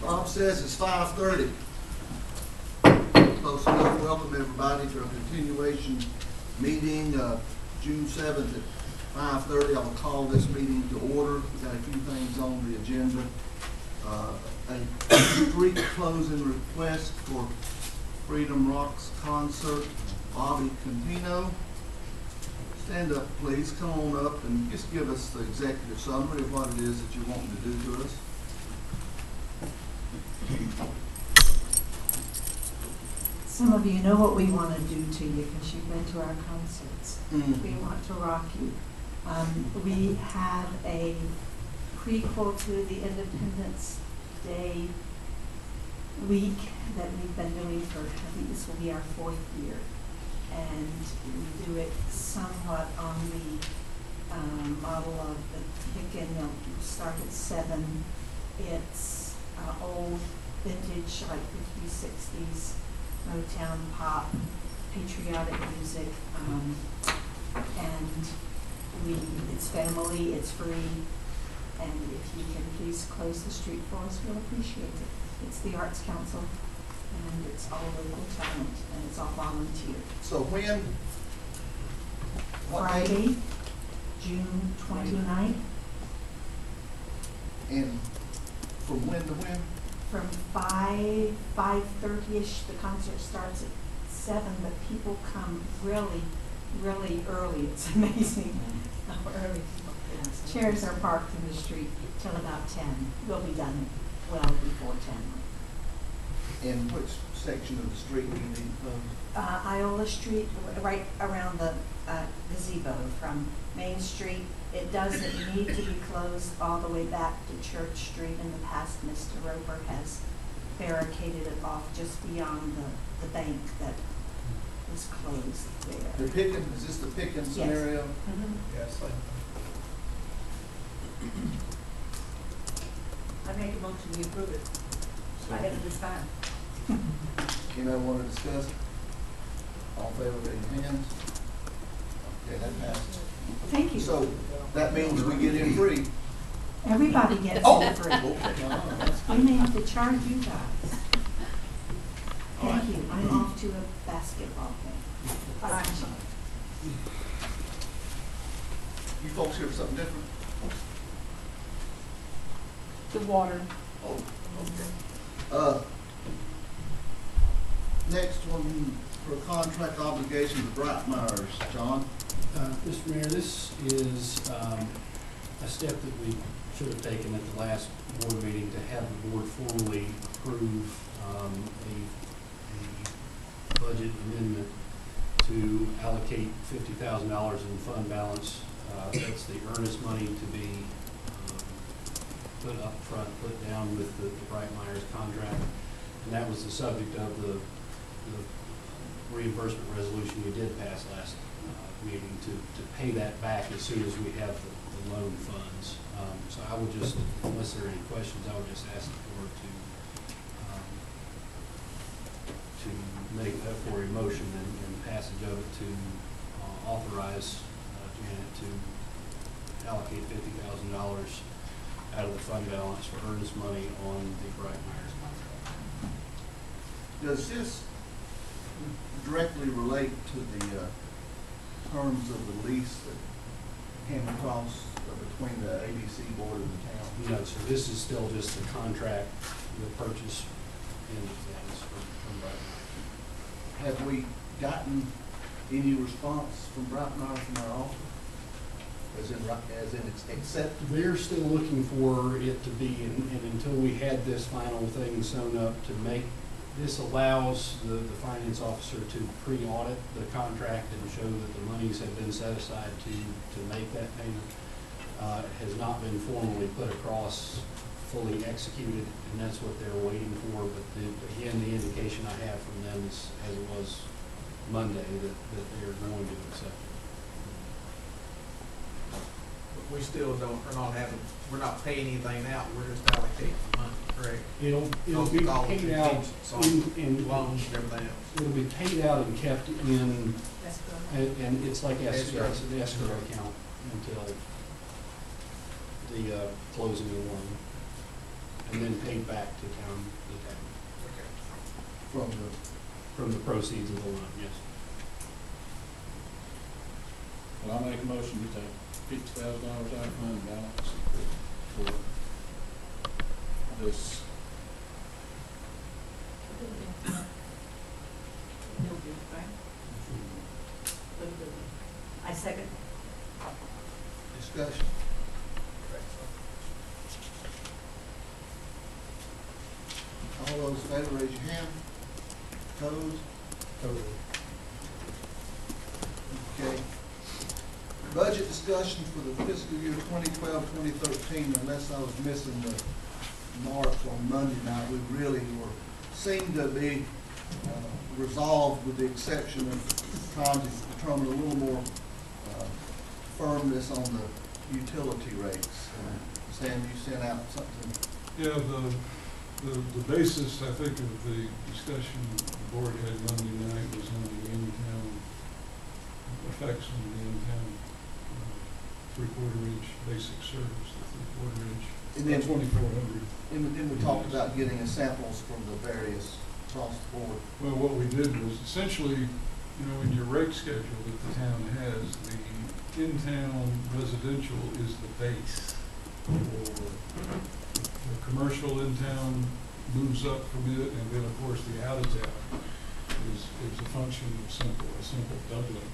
Bob says it's 5:30. Close enough. Welcome everybody to our continuation meeting, June 7th at 5:30. I will call this meeting to order. We've got a few things on the agenda. A street closing request for Freedom Rocks concert. Bobby Campino. Stand up, please. Come on up and just give us the executive summary of what it is that you're wanting to do to us. Some of you know what we want to do to you because you've been to our concerts. We want to rock you. We have a prequel to the Independence Day week that we've been doing for, I think this will be our 4th year. And we do it somewhat on the model of the pick-in. They'll start at 7. It's old, vintage, like 50s, 60s, Motown pop, patriotic music, and it's family, it's free, and if you can please close the street for us, we'll appreciate it. It's the Arts Council, and it's all local talent, and it's all volunteer. So when? Friday, June 29th. And from when to when? From 5:30ish. The concert starts at 7, but people come really, really early. It's amazing how early. Chairs are parked in the street till about 10. We'll be done well before 10. In which section of the street do you need to close? Iola Street, right around the gazebo from Main Street. It doesn't need to be closed all the way back to Church Street. In the past, Mr. Roper has barricaded it off just beyond the bank that was closed there. The picking, is this the picking scenario? Yes. I make a motion to approve it. I had a good time. Anybody want to discuss? All in favor, raise your hands. Okay, that passes. Thank you. So that means we get in free. Everybody gets Oh, it free. okay. We may have to charge you guys. All right. Thank you. I'm off to a basketball game. You folks here for something different? The water. Oh, okay. Next one for contract obligation to Bright Myers, John. Mr. Mayor, this is a step that we should have taken at the last board meeting to have the board formally approve a budget amendment to allocate $50,000 in fund balance. That's the earnest money to be put up front, put down with the Bright Myers contract. And that was the subject of the reimbursement resolution you did pass last meeting to pay that back as soon as we have the loan funds. So I would just, unless there are any questions, I would just ask the board to make that for a motion and passage of it to authorize Janet to allocate $50,000 out of the fund balance for earnest money on the Bright Myers contract. Does this directly relate to the terms of the lease that came across between the ABC board and the town? No, so this is still just the contract, the purchase end of things from Bright Myers. Have we gotten any response from Bright Myers from our office? As in it's accepted? They're still looking for it to be, and until we had this final thing sewn up to make, this allows the finance officer to pre-audit the contract and show that the monies have been set aside to make that payment. It has not been formally put across, fully executed, and that's what they're waiting for. But again, the indication I have from them is, as it was Monday, that they are going to accept it. We still we're not paying anything out, we're just allocating the money, correct? It'll be paid out in loans and everything else. It'll be paid out and kept in, Escrow. and it's like escrow, Escrow. it's an escrow account until the closing of the loan. and then paid back to the town From the, from the proceeds of the loan, yes. Well, I'll make a motion to take $50,000 out of fund balance for this. No good, right? I second. discussion. All those in favor, raise your hand. Opposed? Okay. Budget discussion for the fiscal year 2012-2013, unless I was missing the marks on Monday night, we really seemed to be resolved, with the exception of trying to determine a little more firmness on the utility rates. Sam, you sent out something. Yeah, the basis, I think, of the discussion the board had Monday night was on the in-town effects on the in-town three-quarter-inch basic service, the three-quarter-inch, And then 2,400. And then we talked about getting samples from the various across the board. Well, what we did was essentially, in your rate schedule that the town has, the in-town residential is the base. The commercial in town moves up from it, and then of course the out of town is a function of a simple doubling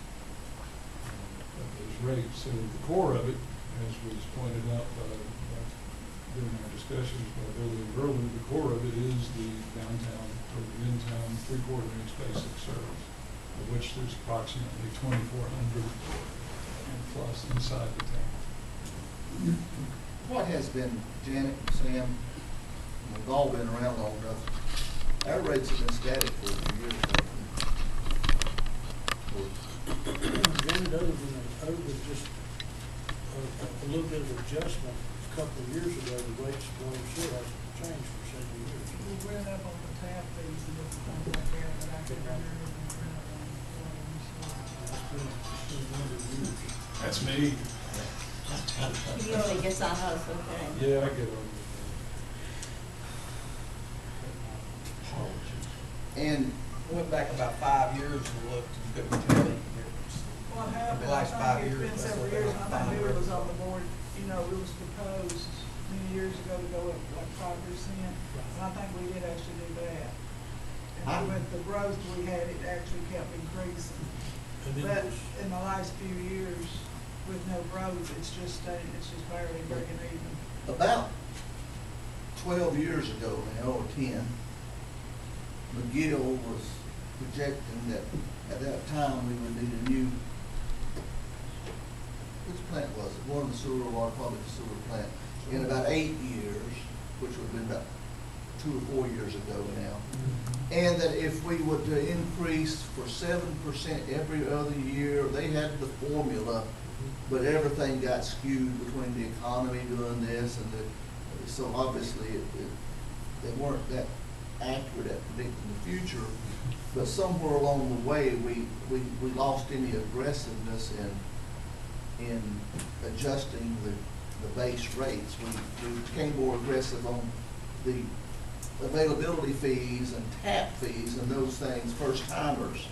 of those rates. So the core of it, as was pointed out during our discussions by Billy and Berlin, the core of it is the downtown or the in-town three-quarter-inch basic service, of which there's approximately 2,400 and plus inside the town. What has been, Janet, Sam, we've all been around long enough, our rates have been static for years. Other than just a little bit of adjustment, a couple of years ago, the rates still hasn't changed for several years. We went up on the tap fees and different things like that, but I can remember when we went up on It's been a number of years. That's me. He usually gets on us, okay? Yeah, I get over it. And We went back about 5 years and looked and couldn't tell any difference. What In happened, the I last 5 think it's years, been that's several what years, they and I found think Bill was the on the board, it was proposed many years ago to go up like 5%, and I think we did actually do that. And with the growth we had, it actually kept increasing. And then But it was, in the last few years, with no growth, it's just barely breaking even. about 12 years ago now, or 10, McGill was projecting that at that time we would need a new, which plant was it? One of the sewer, water, public sewer plant, in about 8 years, which would have been about 2 or 4 years ago now. And that if we were to increase for 7% every other year, they had the formula, but everything got skewed between the economy doing this and so obviously they weren't that accurate at predicting the future. But somewhere along the way, we lost any aggressiveness in adjusting the base rates. We became more aggressive on the availability fees and tap fees and those things, first timers.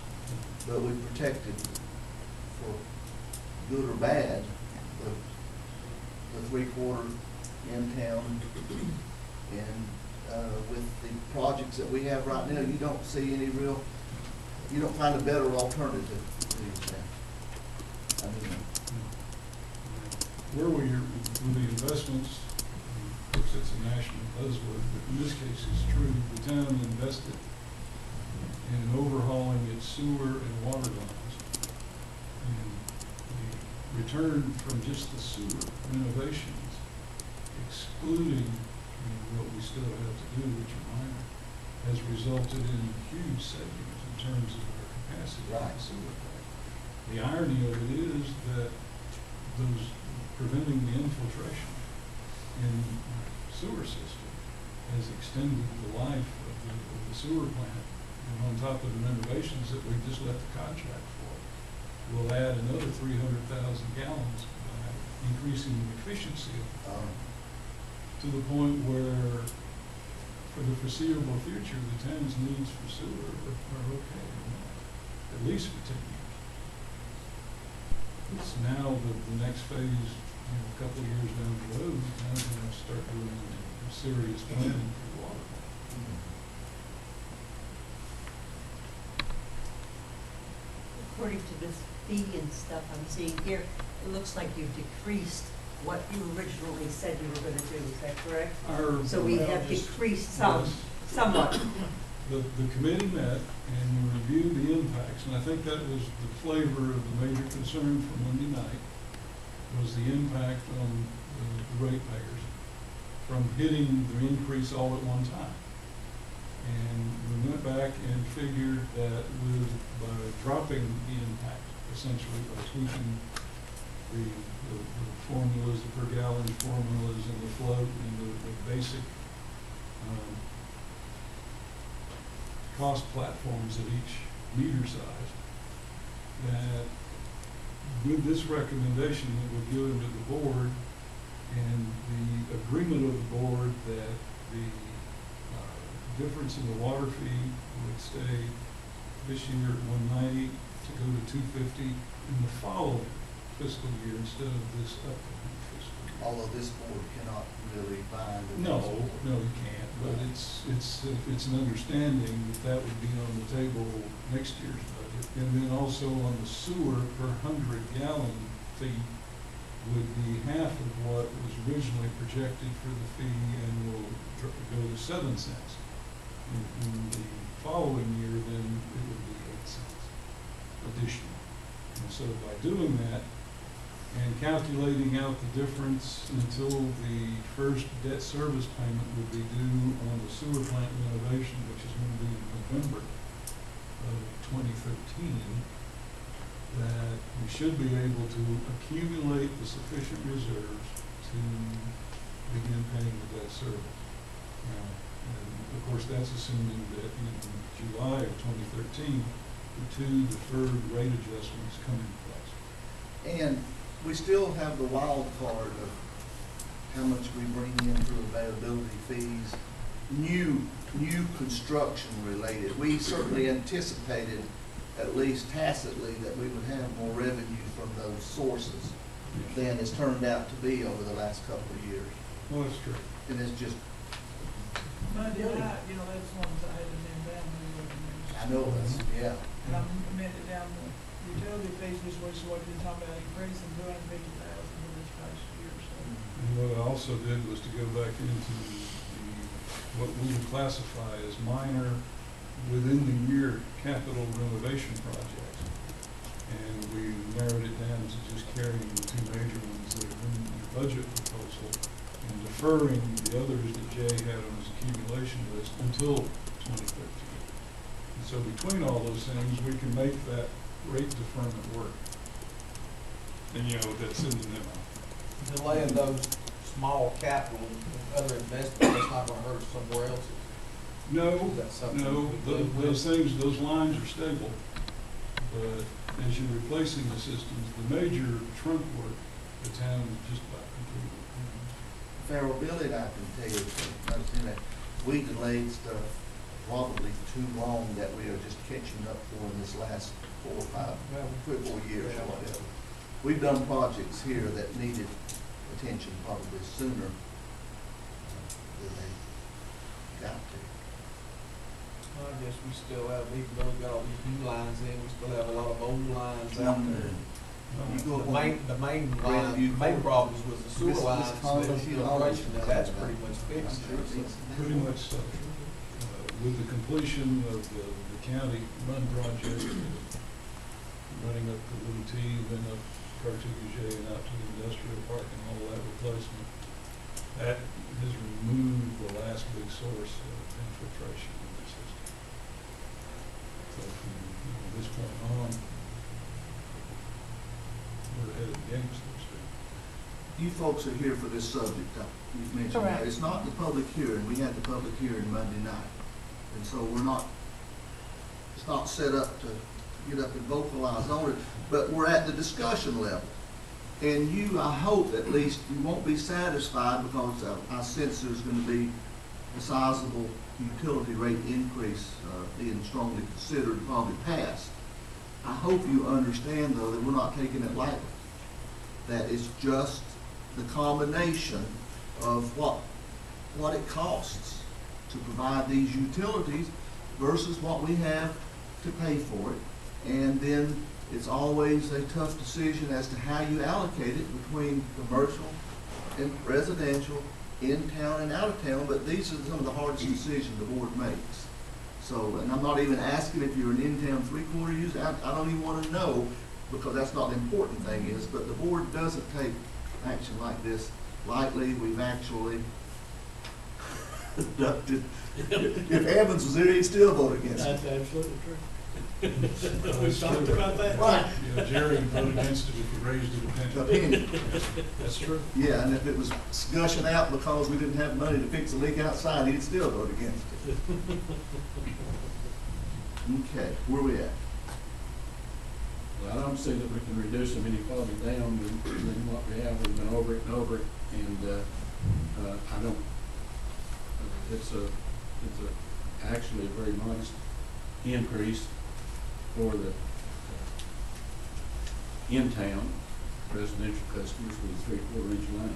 But we protected, for good or bad, the three-quarter in town. And with the projects that we have right now, you don't see any real, you don't find a better alternative to that. I mean, Where were the investments, of course, it's a national buzzword, but in this case it's true, the town invested in overhauling its sewer and water lines. And the return from just the sewer renovations, excluding what we still have to do, which are minor, has resulted in huge savings in terms of our capacity in the sewer plant. The irony of it is that those preventing the infiltration in our sewer system has extended the life of the sewer plant. And on top of the renovations that we just let the contract for, we'll add another 300,000 gallons by increasing the efficiency of the plant, to the point where for the foreseeable future, the town's needs for sewer are okay, at least for 10 years. It's now the next phase, a couple of years down the road, now we're going to start doing serious planning for water. According to this fee and stuff I'm seeing here, it looks like you've decreased what you originally said you were gonna do, is that correct? So we have decreased somewhat. The committee met and reviewed the impacts, and I think that was the flavor of the major concern from Monday night, was the impact on the ratepayers from hitting the increase all at one time. And we went back and figured that by dropping the impact, essentially by tweaking the formulas, the per gallon formulas and the float and the basic cost platforms at each meter size, that with this recommendation that we're given to the board and the agreement of the board that the difference in the water fee would stay this year at 190 to go to 250 in the following fiscal year instead of this upcoming fiscal year. Although this board cannot really bind. No, you can't, but it's an understanding that would be on the table next year's budget. And then also on the sewer per 100-gallon fee would be half of what was originally projected for the fee and will go to 7 cents. In the following year, then it would be 8 cents additional. And so by doing that and calculating out the difference until the first debt service payment would be due on the sewer plant renovation, which is going to be in November of 2013, that we should be able to accumulate the sufficient reserves to begin paying the debt service. Now, and of course, that's assuming that in July of 2013, the 2 deferred rate adjustments come into place. And we still have the wild card of how much we bring in through availability fees, new construction related. We certainly anticipated, at least tacitly, that we would have more revenue from those sources than it's turned out to be over the last couple of years. Well, that's true. And it's just, Monday night, that's one I had to name down when we were in there. I know that's, yeah. And I amended down the utility fees, which was what you're talking about, increasing $250,000 for this past year, so. And what I also did was to go back into what we would classify as minor within the year capital renovation projects. And we narrowed it down to just carrying the 2 major ones that are in the budget proposal and deferring the others that Jay had on his accumulation list until 2013. And so between all those things, we can make that rate deferment work. And that's in the memo. Delaying those small capital, other investments, that's not gonna hurt somewhere else. No, That's something no, we live with. those things, those lines are stable. But as you're replacing the systems, the major trunk work, the town is just about completed. Farrell, Billy and I can tell you, that we delayed stuff probably too long that we are just catching up for in this last 4 or 5, 3 or 4 years or whatever. We've done projects here that needed attention probably sooner than they got to. I guess we still have, even though we've got all these new lines in, we still have a lot of old lines out there. You go The main line, the main problems was the sewer lines, the filtration, now that's pretty much fixed. Pretty much so. With the completion of the county run project, running up to Little T, then up Cartouche and out to the industrial park and all that replacement, that has removed the last big source of infiltration in the system. So from this point on, we're ahead of the game, so to speak. You folks are here for this subject, you've mentioned that. Correct. It's not the public hearing, we had the public hearing Monday night. And so it's not set up to get up and vocalize on it, but we're at the discussion level. And I hope at least, you won't be satisfied because I sense there's going to be a sizable utility rate increase being strongly considered and probably passed. I hope you understand, though, that we're not taking it lightly. That it's just the combination of what it costs to provide these utilities versus what we have to pay for it. And then it's always a tough decision as to how you allocate it between commercial and residential, in town and out of town, but these are some of the hardest decisions the board makes. So, and I'm not even asking if you're an in-town three-quarter user, I don't even want to know, because that's not the important thing is, but the board doesn't take action like this lightly. We've actually conducted, if Evans was there, he'd still vote against it. That's absolutely true. We talked about that. Right. Yeah, Jerry would vote against it if you raised it a penny. That's true. Yeah, and if it was gushing out because we didn't have money to fix a leak outside, he'd still vote against it. Okay, where we at? Well, I don't see that we can reduce them any farther down than what we have. We've been over it and over it, and I don't, it's actually a very modest increase for the in-town residential customers with a three-quarter inch line.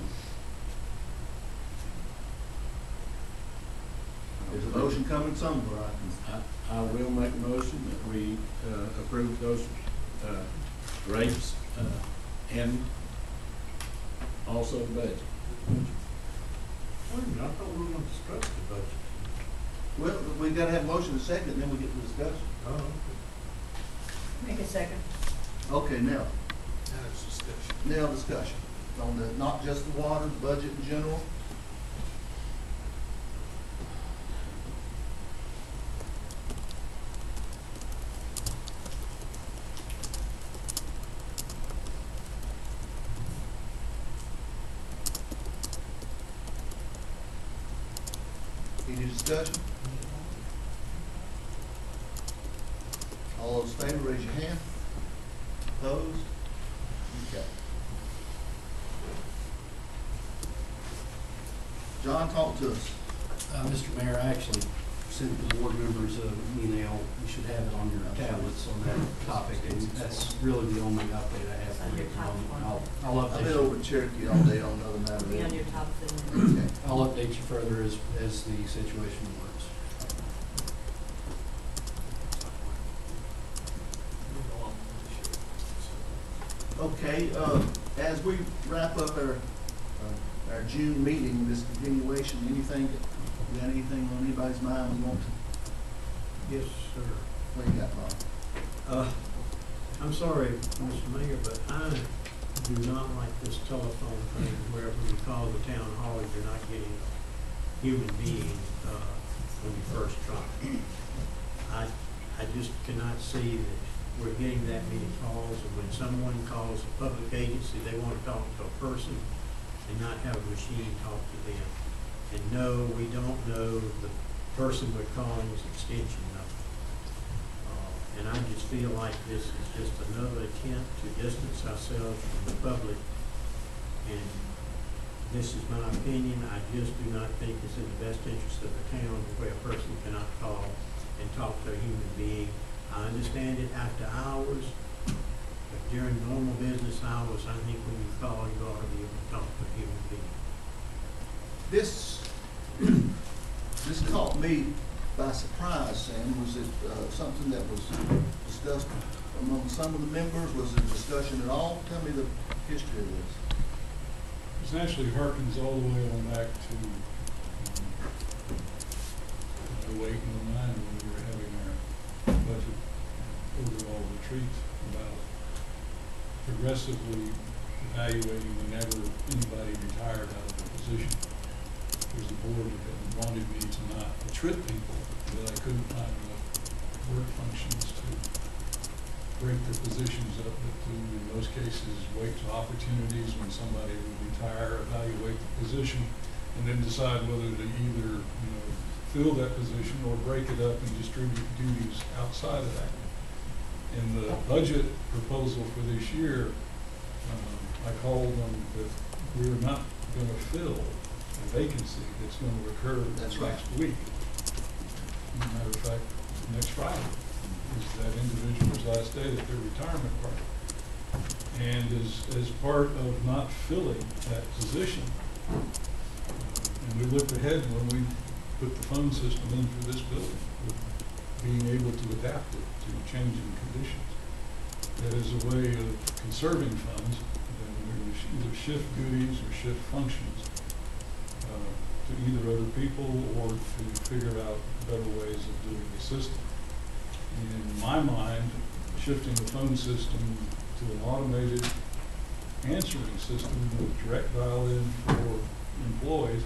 There's a motion coming somewhere, I will make a motion that we approve those rates and also the budget. Wait a minute, I thought we were going to discuss the budget. Well, we gotta have a motion and a second, and then we get to discussion. Oh, Make a second. Okay, now, now it's discussion. now discussion on the, not just the water, the budget in general. Any discussion? All those in favor, raise your hand. Opposed? Okay. John, talk to us. Mr. Mayor, I actually sent the board members an email. You should have it on your tablets on that topic, and that's really the only update I have for you at the moment. I'll I've been update over you. in Cherokee all day on another matter. Be on your top thing. Okay. I'll update you further as the situation works. Okay, as we wrap up our June meeting, this continuation, anything, you got anything on anybody's mind we want to, Yes, sir. what you got, Bob? I'm sorry, Mr. Mayor, but I do not like this telephone thing where when you call the town hall, you're not getting a human being, when you first try. I just cannot see that we're getting that many calls, and when someone calls a public agency, they want to talk to a person and not have a machine talk to them. And no, we don't know the person we're calling's extension number. And I just feel like this is just another attempt to distance ourselves from the public. And this is my opinion. I just do not think it's in the best interest of the town where a person cannot call and talk to a human being. I understand it after hours, but during normal business hours, I think when you call, you ought to be able to talk to a human being. This caught me by surprise, Sam. Was it something that was discussed among some of the members? Was it a discussion at all? Tell me the history of this. This actually harkens all the way on back to 08 and 09 when we were having our budget overall retreat about progressively evaluating whenever anybody retired out of a position. There's a board that wanted me to not trip people, that I couldn't find enough work functions to break the positions up, but to, in most cases, wait to opportunities when somebody would retire, evaluate the position, and then decide whether to either, fill that position or break it up and distribute duties outside of that. In the budget proposal for this year, I called them that we're not going to fill vacancy that's going to occur That's right. next week. As a matter of fact, next Friday is that individual's last day at their retirement party. And as part of not filling that position, and we looked ahead when we put the phone system in for this building, with being able to adapt it to changing conditions. That is a way of conserving funds, then we would either shift duties or shift functions to either other people or to figure out better ways of doing the system. In my mind, shifting the phone system to an automated answering system with direct dial-in for employees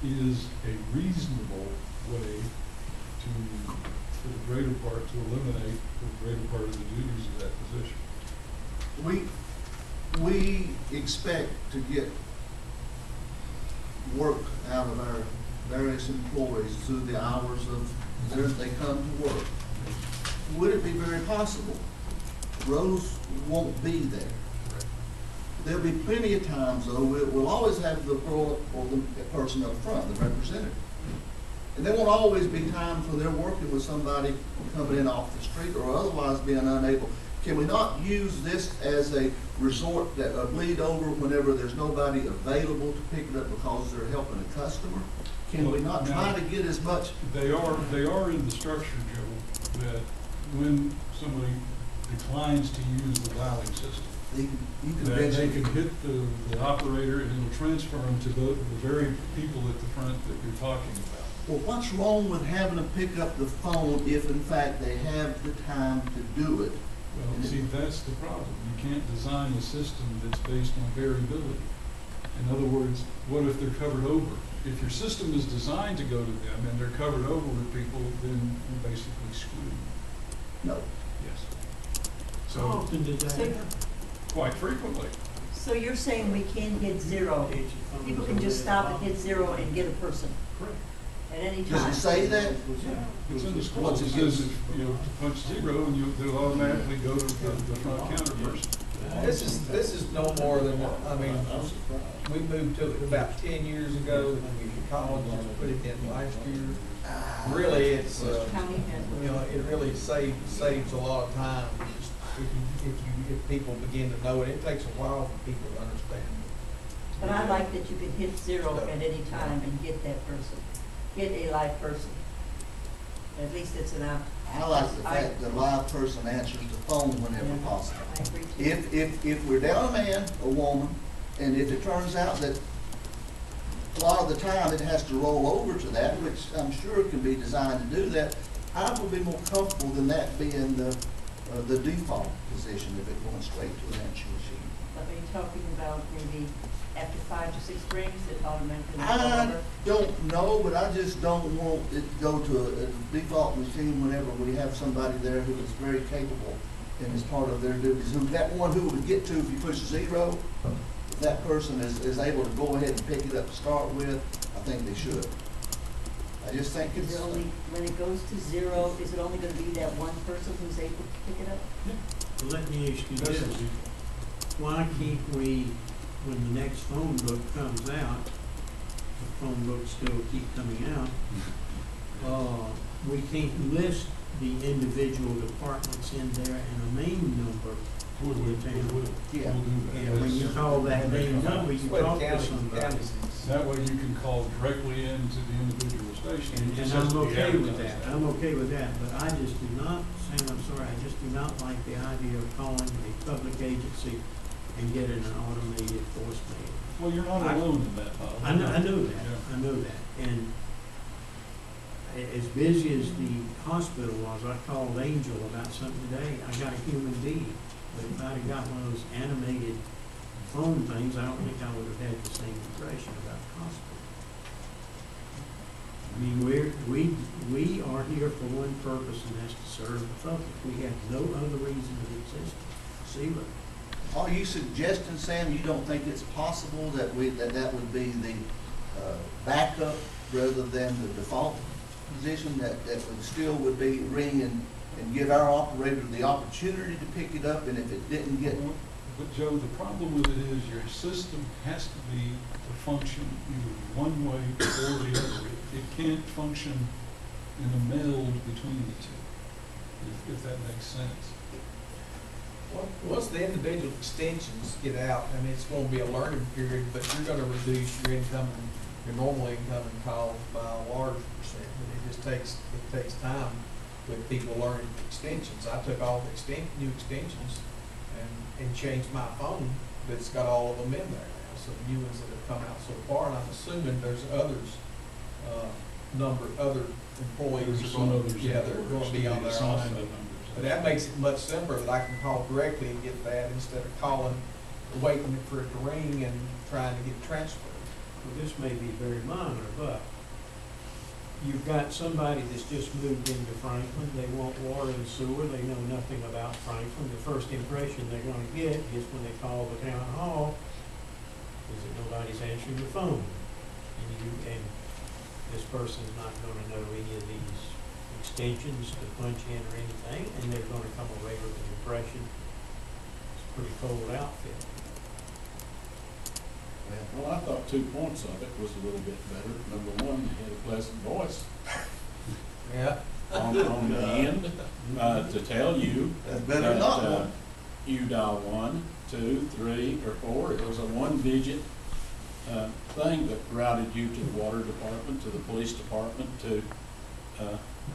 is a reasonable way to, for the greater part, to eliminate the greater part of the duties of that position. We expect to get work out of our various employees through the hours of they come to work. Would it be very possible Rose won't be there? There'll be plenty of times, though, we'll always have the girl or the person up front, the representative. And there won't always be times when they're working with somebody coming in off the street or otherwise being unable. Can we not use this as a resort, that a bleed over whenever there's nobody available to pick it up because they're helping a customer? Can we not try to get as much? They are in the structure, Joe, that when somebody declines to use the dialing system, that they can hit the operator and it'll transfer them to the very people at the front that you're talking about. Well, what's wrong with having them pick up the phone if in fact they have the time to do it? Well, see, that's the problem. You can't design a system that's based on variability. In other words, what if they're covered over? If your system is designed to go to them and they're covered over with people, then you're basically screwed. No. Yes. How So, often did that happen? quite frequently. So you're saying we can hit zero? People can just stop and hit zero and get a person Correct. at any Does time? it say that? It's in the school. What's It it says give? if, you know, to punch zero and they'll automatically go to the front counter person. This is no more than, I mean, we moved to it about 10 years ago, we college just put it in last year. Really, it's, County has. you know, it really saves a lot of time if people begin to know it. It takes a while for people to understand. But I like that you can hit zero at any time and get that person, get a live person. At least it's an out. I like the fact that a live person answers the phone whenever Yeah, possible. I agree too. If we're down a man, a woman, and if it turns out that a lot of the time it has to roll over to that, which I'm sure can be designed to do that, I would be more comfortable than that being the default position if it going straight to an answering machine. But are you talking about maybe after 5 to 6 rings, it automatically rolls I over? don't know, but I just don't want it to go to a default machine whenever we have somebody there who is very capable and is part of their duties. That one who would get to if you push zero, if that person is able to go ahead and pick it up to start with, I think they should. I just think Is it's, it only, when it goes to zero, is it only gonna be that one person who's able to pick it up? Well, let me ask you this, why can't we, when the next phone book comes out, the phone books still keep coming out, we can't list the individual departments in there and a main number for the town? yeah. We'll do that. And when you call that main number, you Well, talk to county- somebody. counties- That way you can call directly into the individual station. It And just has I'm to be okay with advertised. that, I'm okay with that, but I just do not, Sam, I'm sorry, I just do not like the idea of calling a public agency and getting an automated voicemail. Well, you're not alone in that, Bob. I know that, Yeah. I know that, and as busy as the hospital was, I called Angel about something today, I got a human being, but if I'd have got one of those animated phone things, I don't think I would have had the same impression about the hospital. I mean, we are here for one purpose, and that's to serve the public. We have no other reason of existence. Zero. Are you suggesting, Sam, you don't think it's possible that that would be the backup rather than the default position, that would still would be ringing and give our operator the opportunity to pick it up, and if it didn't get, But Joe, the problem with it is your system has to be to function either one way or the other. It can't function in a meld between the two, if that makes sense. Once the individual extensions get out, I mean, it's gonna be a learning period, but you're gonna reduce your normal incoming calls by a large percent. But it just takes time with people learning extensions. I took all the new extensions and changed my phone that's got all of them in there now. So the new ones that have come out so far, and I'm assuming there's others, other employees There's are some gonna, others yeah, that they're are gonna be on there assigned also. the numbers. But that makes it much simpler that I can call directly and get that instead of calling, waiting for it to ring and trying to get transferred. Well, this may be very minor, but you've got somebody that's just moved into Franklin, they want water and sewer, they know nothing about Franklin. The first impression they're gonna get is when they call the town hall, is that nobody's answering the phone. And this person's not gonna know any of these extensions to punch in or anything, and they're gonna come away with an impression it's a pretty cold outfit. Well, I thought 2 points of it was a little bit better. Number one, you had a pleasant voice Yeah. on the end to tell you that's better than not that one. you dial 1, 2, 3, or 4. It was a one-digit thing that routed you to the water department, to the police department, to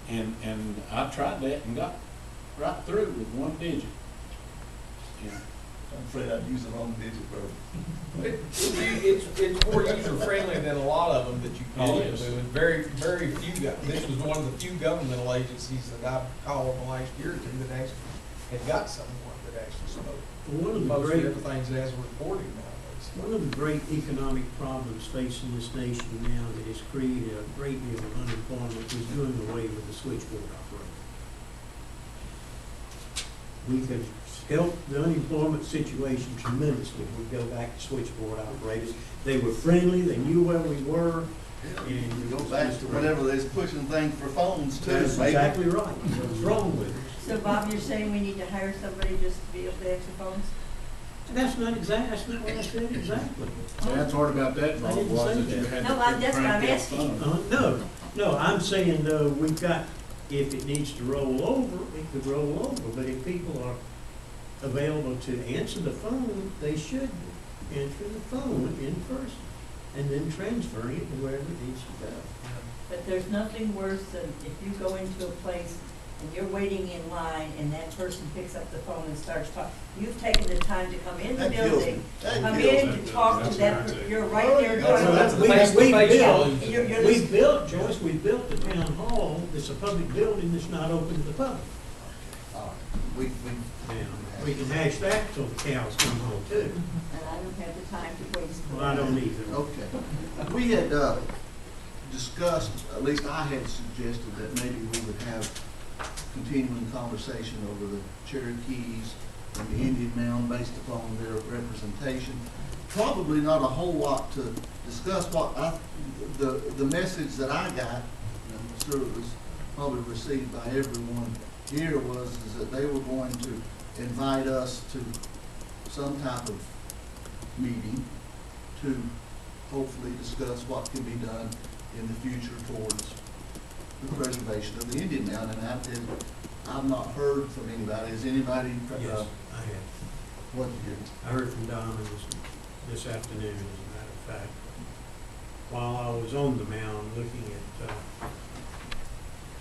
and I tried that and got right through with one digit. Yeah. I'm afraid I'd use the wrong digit, bro. It's more user friendly than a lot of them that you call It into. is. And very few, this was one of the few governmental agencies that I've called in the last year or two that actually had got someone that actually spoke. One of the Most great everything's as reporting nowadays. One of the great economic problems facing this nation now that has created a great deal of unemployment is doing away with the switchboard operator. We could help the unemployment situation tremendously if we go back to switchboard operators. They were friendly, they knew where we were, and You go back to whenever they was pushing things for phones too, that's maybe. exactly right. What's wrong with it? So Bob, you're saying we need to hire somebody just to be able to answer phones? That's not what I said exactly. The bad part about that, I Bob, didn't was say that you that. had No, to that's what crank I'm that asking. phone. No, I'm saying though, we've got, if it needs to roll over, it could roll over, but if people are available to answer the phone, they should answer the phone in person, and then transferring it to wherever it needs to go. But there's nothing worse than if you go into a place and you're waiting in line and that person picks up the phone and starts talking. You've taken the time to come in the That kills me. building, That come kills in me. to talk to That's that, irritating. you're right there That's- going. That's a We- face-to-face we call. built- You're We listening. built, Joyce, we built the town hall, it's a public building that's not open to the public. All right. We, Now, we can hash that till the cows come home too. And I don't have the time to waste. Well, I don't either. okay. We had, discussed, at least I had suggested that maybe we would have continuing conversation over the Cherokees and the Indian Mound based upon their representation. Probably not a whole lot to discuss. The message that I got, and I'm sure it was probably received by everyone here, is that they were going to invite us to some type of meeting to hopefully discuss what can be done in the future towards the preservation of the Indian Mound. And I've not heard from anybody. Has anybody? Yes, I have. What did you? I heard from Donna this afternoon, as a matter of fact. While I was on the mound looking at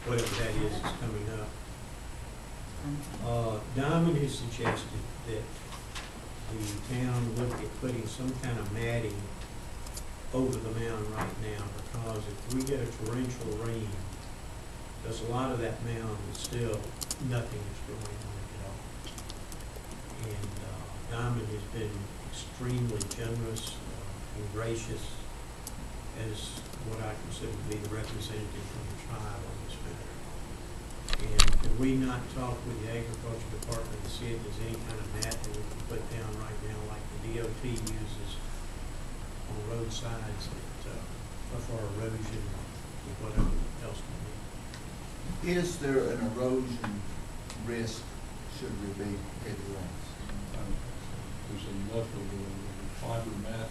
whatever that is that's coming up, Diamond has suggested that the town look at putting some kind of matting over the mound right now, because if we get a torrential rain, because a lot of that mound is still, nothing is growing on it at all. And Diamond has been extremely generous and gracious as what I consider to be the representative from the tribe on this matter. And could we not talk with the agriculture department and see if there's any kind of mat that we can put down right now, like the DOT uses on roadsides for erosion and whatever else we need? Is there an erosion risk should there be heavy rains. There's enough of a fiber mat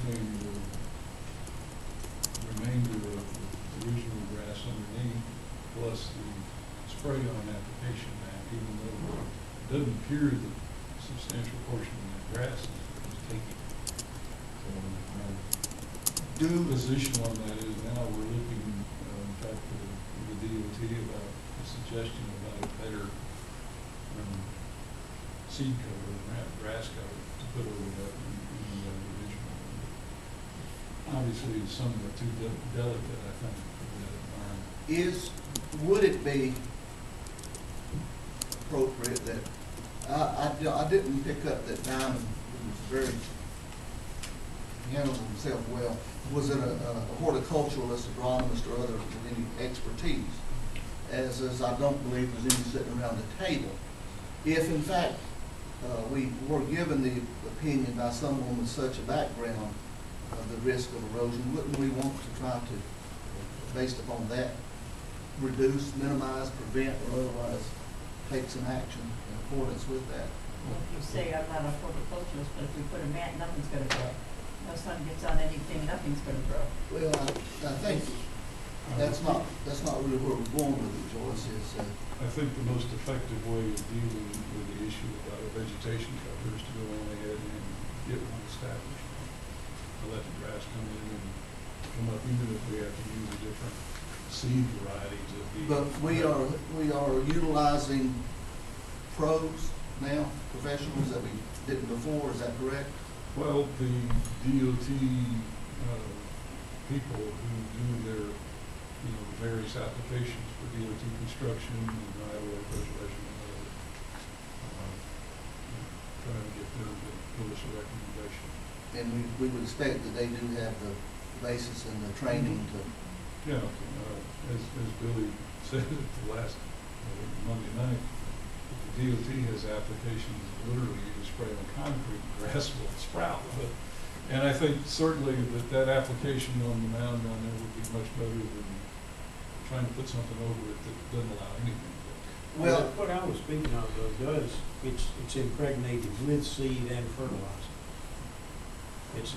between the remainder of the original grass underneath, plus the spray-on application mat, even though it doesn't appear that a substantial portion of that grass is taking. So my position on that is now we're looking, in fact, with the DOT about a suggestion about a better seed cover, grass cover to put over that in the original. Obviously, it's somewhat too delicate, I think, for that environment. Would it be appropriate that, I didn't pick up that Diamond, who was very, handled himself well, was it a horticulturalist, agronomist, or other with any expertise? As I don't believe there's any sitting around the table. If in fact we were given the opinion by someone with such a background of the risk of erosion, wouldn't we want to try to, based upon that, reduce, minimize, prevent, or otherwise take some action in accordance with that? Well, you say I'm not a horticulturalist, but if we put a mat, nothing's gonna grow. No sun gets on anything, nothing's gonna grow. Well, I think that's not really where we're going with it, Joyce, is, I think the most effective way of dealing with the issue about a vegetation cover is to go on ahead and get one established. To let the grass come in and come up, even if we have to use a different seed variety to be. but we are utilizing pros now, professionals that we didn't before, is that correct? Well, the DOT people who do their, various applications for DOT construction and right-of-way preservation and other, trying to get them to give us a recommendation. And we would expect that they do have the basis and the training to. Yeah, as Billy said at the last Monday night, the DOT has applications literally you spray on concrete, grass will sprout. And I think certainly that application on the mound down there would be much better than trying to put something over it that doesn't allow anything to grow. Well, What I was speaking of though it's impregnated with seed and fertilizer. And as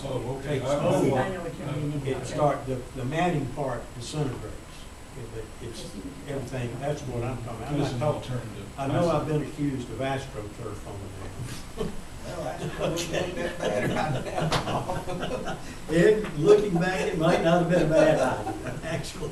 Oh, it okay. takes I know over, I know what you mean. the matting part disintegrates. It's everything, that's what I'm talking about. I'm As not an talking, alternative. I know I've been accused of astroturf on the mound. Well, that's not that bad right now. Looking back, it might not have been a bad idea, actually.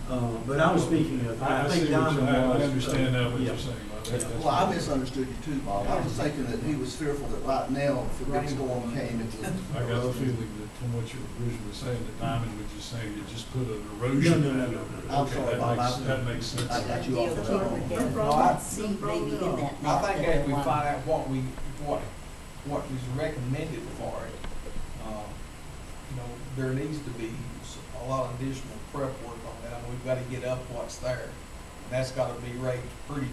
But I was speaking of, I think see what Diamond I was. understand now what yeah. you're saying about that. Yeah. That's well, I what- misunderstood you too, Bob. I was thinking that he was fearful that right now, if a big storm came, it would. I got the feeling that from what you were originally saying, that Diamond was just saying you just put an erosion. No. mat over it. I'm Okay, sorry, that Bob, makes- That makes sense. I got you off DOT that. would have No, I- seed maybe in that I mat think that as we they want. find out what was recommended for it, there needs to be a lot of additional prep work on that. I mean, we've got to get up what's there. And that's got to be rated pretty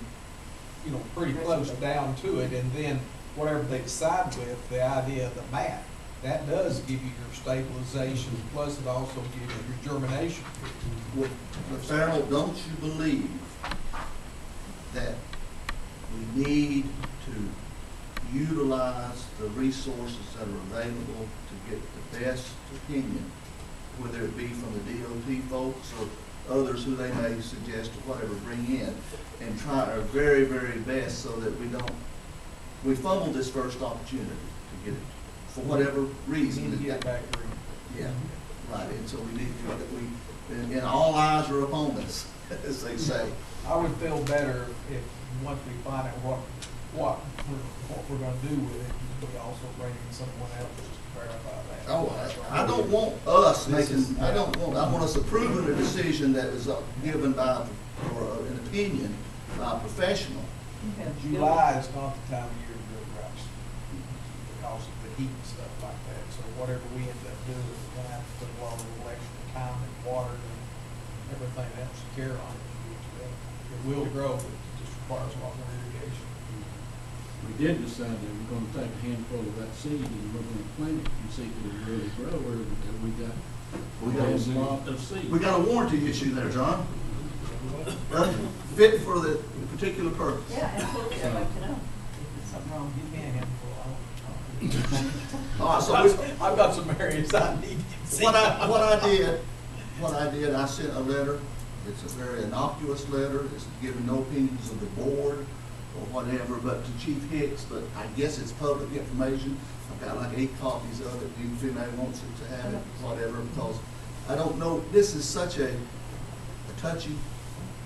close down to it. And then whatever they decide with, the idea of the mat, that does give you your stabilization, plus it also gives you your germination. Well, Farrell, don't you believe that we need to utilize the resources that are available to get the best opinion, whether it be from the DOT folks or others who they may suggest or whatever bring in, and try our very, very best so that we fumbled this first opportunity to get it, for whatever We reason. need to get it back green. Yeah, right, and so we need to, and all eyes are upon us, as they say. I would feel better if, once we find out what we're gonna do with it, we also bring in someone else just to verify that. Oh, I don't want us making, I want us approving a decision that was given by, or an opinion by a professional. July is not the time of year to grow grass because of the heat and stuff like that. So whatever we end up doing, we're gonna have to put a lot of election time and water and everything else to care on it. It will grow, but it just requires a lot more irrigation. We did decide that we're gonna take a handful of that seed and we're gonna plant it and see if it'll really grow, or that we got a lot of seed. We got a warranty issue there, John. fit for the particular purpose. Yeah, absolutely, I'd like to know if there's something wrong. You can't have it for All right, so I've got some areas I need to see. what I did, I sent a letter. It's a very innocuous letter. It's giving no opinions of the board or whatever, but to Chief Hicks, but I guess it's public information. I've got like 8 copies of it, if anybody wants it to have it, whatever, because I don't know, this is such a touchy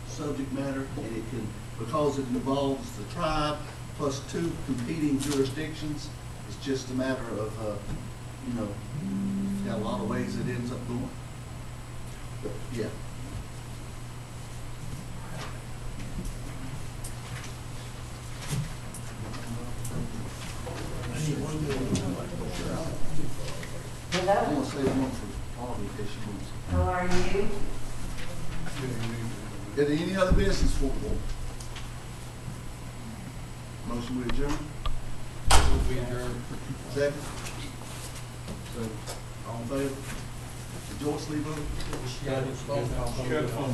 subject matter, and it can, because it involves the tribe plus 2 competing jurisdictions, it's just a matter of, you know, it's got a lot of ways it ends up going. But, yeah. I Hello, want to say one for Aubrey, in case she wants. how are you? Is there any other business for the board? Motion with adjourn, We adjourn. second? All in favor? Did Joyce leave early? Yeah, it's phone call. She got a phone.